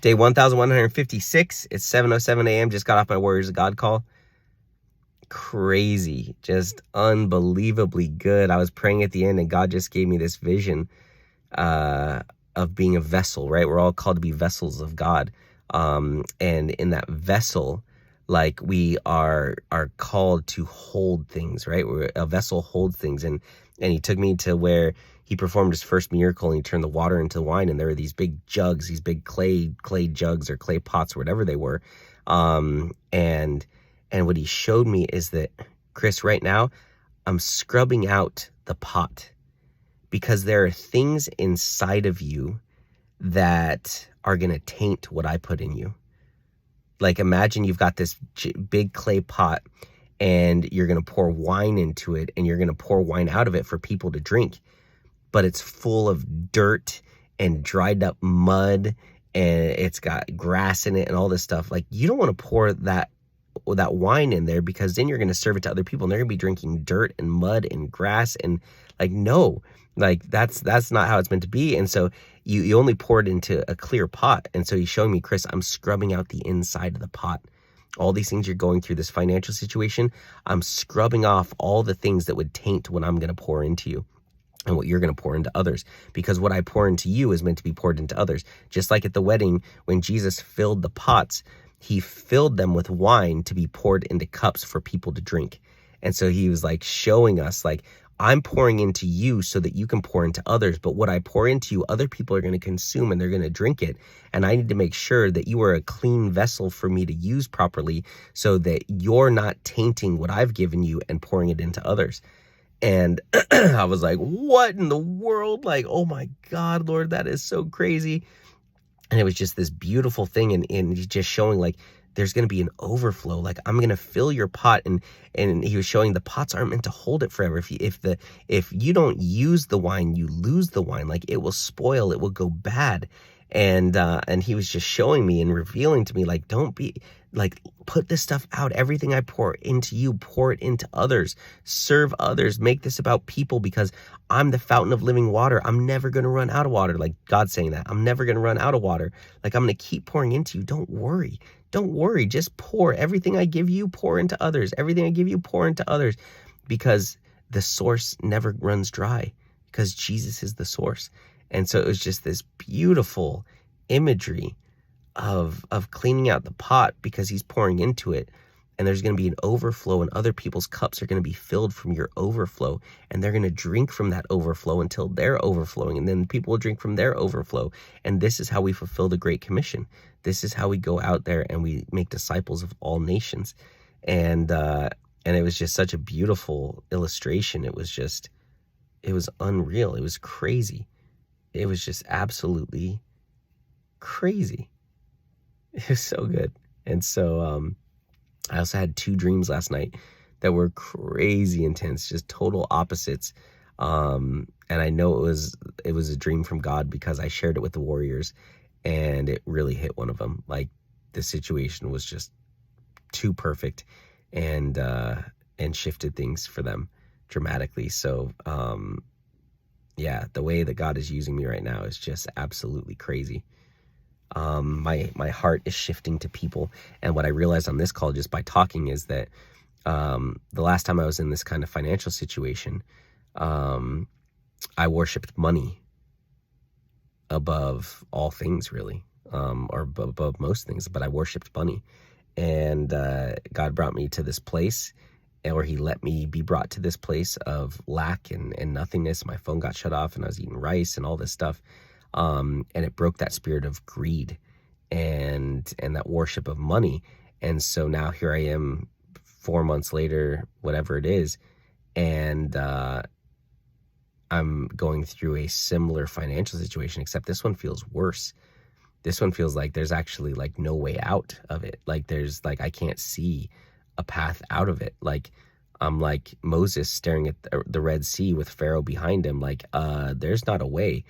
Day 1156. It's 7:07 a.m. Just got off my Warriors of God call. Crazy. Just unbelievably good. I was praying at the end and God just gave me this vision of being a vessel, right? We're all called to be vessels of God. And in that vessel, like we are called to hold things, right? A vessel holds things. And he took me to where he performed his first miracle and he turned the water into wine. And there were these big jugs, these big clay jugs or clay pots or whatever they were. And what he showed me is that, Chris, right now, I'm scrubbing out the pot because there are things inside of you that are going to taint what I put in you. Like imagine you've got this big clay pot and you're going to pour wine into it and you're going to pour wine out of it for people to drink. But it's full of dirt and dried up mud and it's got grass in it and all this stuff. Like you don't want to pour that wine in there because then you're going to serve it to other people and they're going to be drinking dirt and mud and grass and like, no, like that's not how it's meant to be. And so you only pour it into a clear pot. And so he's showing me, Chris, I'm scrubbing out the inside of the pot. All these things you're going through, this financial situation, I'm scrubbing off all the things that would taint what I'm going to pour into you and what you're going to pour into others, because what I pour into you is meant to be poured into others. Just like at the wedding, when Jesus filled the pots, he filled them with wine to be poured into cups for people to drink. And so he was like showing us, like, I'm pouring into you so that you can pour into others. But what I pour into you, other people are going to consume and they're going to drink it. And I need to make sure that you are a clean vessel for me to use properly so that you're not tainting what I've given you and pouring it into others. And I was like, what in the world? Like, oh my God, Lord, that is so crazy. And it was just this beautiful thing. And he's just showing like, there's going to be an overflow. Like I'm going to fill your pot. And he was showing the pots aren't meant to hold it forever. If you don't use the wine, you lose the wine. Like it will spoil, it will go bad. And he was just showing me and revealing to me, like, don't be like, put this stuff out. Everything I pour into you, pour it into others, serve others, make this about people because I'm the fountain of living water. I'm never going to run out of water. Like God's saying that I'm never going to run out of water. Like I'm going to keep pouring into you. Don't worry. Don't worry. Just pour everything I give you, pour into others. Everything I give you, pour into others, because the source never runs dry because Jesus is the source. And so it was just this beautiful imagery of cleaning out the pot because he's pouring into it. And there's going to be an overflow and other people's cups are going to be filled from your overflow. And they're going to drink from that overflow until they're overflowing. And then people will drink from their overflow. And this is how we fulfill the Great Commission. This is how we go out there and we make disciples of all nations. And it was just such a beautiful illustration. It was unreal. It was crazy. It was just absolutely crazy. It was so good. And so I also had 2 dreams last night that were crazy intense, just total opposites. And I know it was a dream from God because I shared it with the Warriors and it really hit one of them. Like the situation was just too perfect and shifted things for them dramatically. So, yeah, the way that God is using me right now is just absolutely crazy. My heart is shifting to people. And what I realized on this call just by talking is that the last time I was in this kind of financial situation, I worshiped money above all things, really, or above most things, but I worshiped money. And God brought me to this place, or he let me be brought to this place of lack and nothingness. My phone got shut off and I was eating rice and all this stuff. And it broke that spirit of greed and that worship of money. And so now here I am 4 months later, whatever it is. And I'm going through a similar financial situation, except this one feels worse. This one feels like there's actually like no way out of it. Like there's like, I can't see a path out of it. Like I'm like Moses staring at the Red Sea with Pharaoh behind him. Like there's not a way.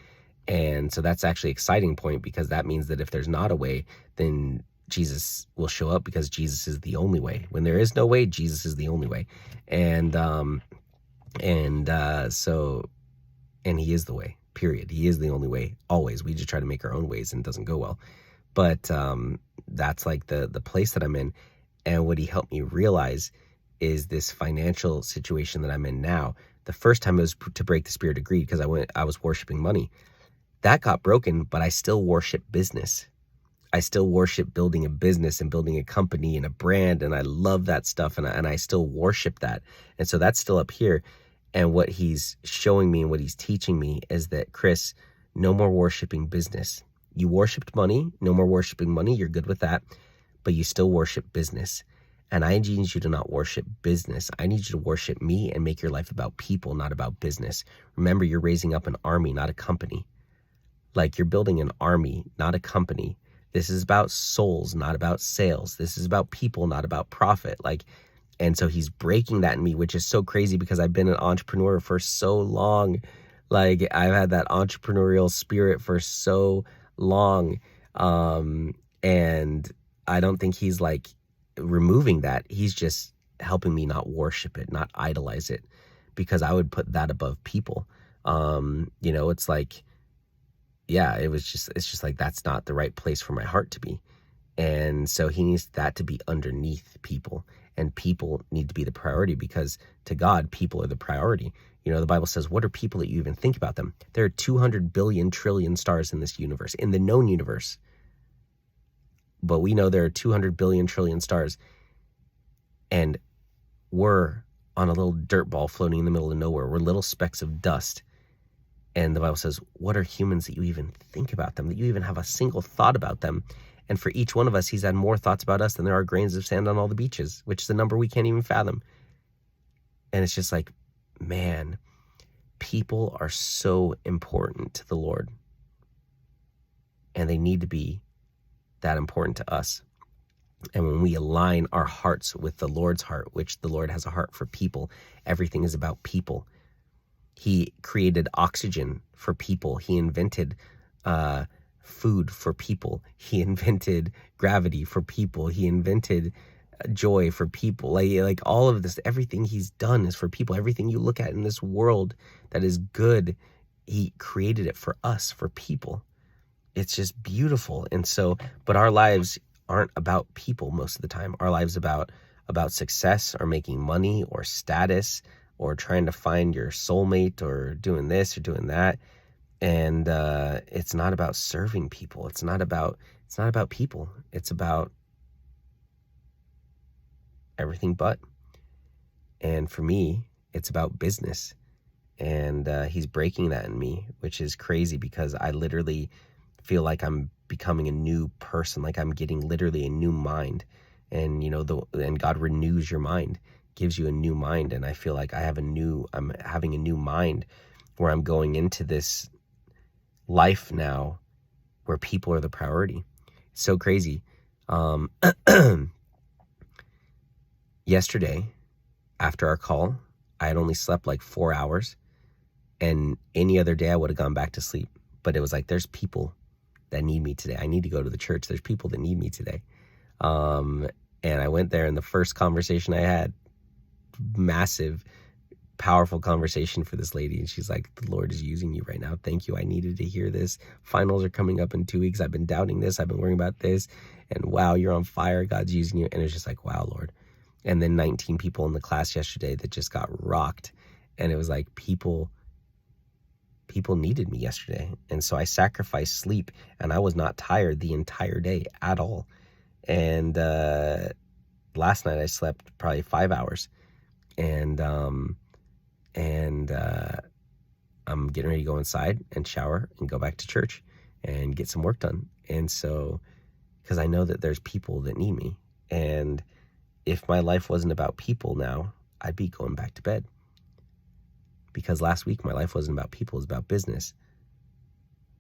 And so that's actually an exciting point because that means that if there's not a way, then Jesus will show up because Jesus is the only way. When there is no way, Jesus is the only way. And he is the way, period. He is the only way, always. We just try to make our own ways and it doesn't go well. But that's like the place that I'm in. And what he helped me realize is this financial situation that I'm in now. The first time it was to break the spirit of greed, because I was worshiping money. That got broken, but I still worship business. I still worship building a business and building a company and a brand, and I love that stuff, and I still worship that. And so that's still up here. And what he's showing me and what he's teaching me is that, Chris, no more worshiping business. You worshiped money, no more worshiping money, you're good with that, but you still worship business. And I need you to not worship business. I need you to worship me and make your life about people, not about business. Remember, you're raising up an army, not a company. Like, you're building an army, not a company. This is about souls, not about sales. This is about people, not about profit. And so he's breaking that in me, which is so crazy because I've been an entrepreneur for so long. Like, I've had that entrepreneurial spirit for so long. And I don't think he's like removing that. He's just helping me not worship it, not idolize it, because I would put that above people. It's like, yeah, it's just like, that's not the right place for my heart to be. And so he needs that to be underneath people, and people need to be the priority, because to God, people are the priority. The Bible says, what are people that you even think about them? There are 200 billion trillion stars in this universe, in the known universe. But we know there are 200 billion trillion stars, and we're on a little dirt ball floating in the middle of nowhere. We're little specks of dust. And the Bible says, what are humans that you even think about them, that you even have a single thought about them? And for each one of us, he's had more thoughts about us than there are grains of sand on all the beaches, which is a number we can't even fathom. And it's just like, man, people are so important to the Lord. And they need to be that important to us. And when we align our hearts with the Lord's heart, which the Lord has a heart for people, everything is about people. He created oxygen for people. He invented food for people. He invented gravity for people. He invented joy for people. Like all of this, everything he's done is for people. Everything you look at in this world that is good, he created it for us, for people. It's just beautiful. And so, but our lives aren't about people most of the time. Our lives about success, or making money, or status, or trying to find your soulmate, or doing this or doing that. And it's not about serving people. It's not about people. It's about everything but. And for me, it's about business. And he's breaking that in me, which is crazy, because I literally feel like I'm becoming a new person, like I'm getting literally a new mind. And and God renews your mind, gives you a new mind. And I feel like I'm having a new mind, where I'm going into this life now where people are the priority. It's so crazy. Yesterday, after our call, I had only slept like 4 hours, and any other day I would have gone back to sleep. But it was like, there's people that need me today. I need to go to the church. There's people that need me today. And I went there, and the first conversation I had, massive, powerful conversation for this lady. And she's like, the Lord is using you right now. Thank you. I needed to hear this. Finals are coming up in 2 weeks. I've been doubting this. I've been worrying about this. And wow, you're on fire. God's using you. And it's just like, wow, Lord. And then 19 people in the class yesterday that just got rocked. And it was like, people needed me yesterday. And so I sacrificed sleep, and I was not tired the entire day at all. And last night I slept probably 5 hours. And I'm getting ready to go inside and shower and go back to church and get some work done. And so, because I know that there's people that need me. And if my life wasn't about people now, I'd be going back to bed. Because last week my life wasn't about people, it was about business.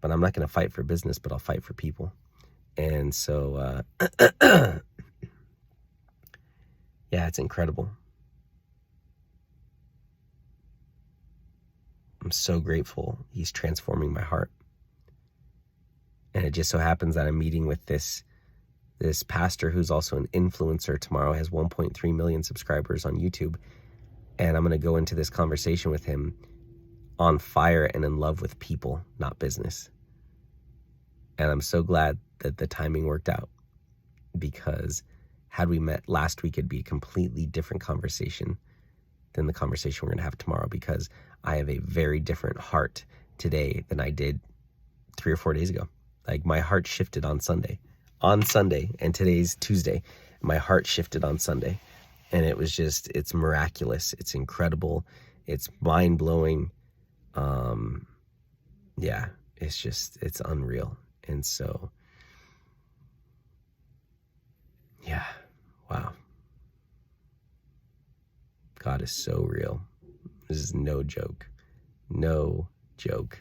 But I'm not going to fight for business, but I'll fight for people. And so, yeah, it's incredible. I'm so grateful he's transforming my heart. And it just so happens that I'm meeting with this pastor who's also an influencer tomorrow, has 1.3 million subscribers on YouTube. And I'm going to go into this conversation with him on fire and in love with people, not business. And I'm so glad that the timing worked out, because had we met last week, it'd be a completely different conversation than the conversation we're going to have tomorrow, because I have a very different heart today than I did 3 or 4 days ago. Like, my heart shifted on Sunday, and today's Tuesday. My heart shifted on Sunday, and it was just, it's miraculous. It's incredible. It's mind blowing. Yeah, it's unreal. And so, yeah, wow. God is so real. This is no joke. No joke.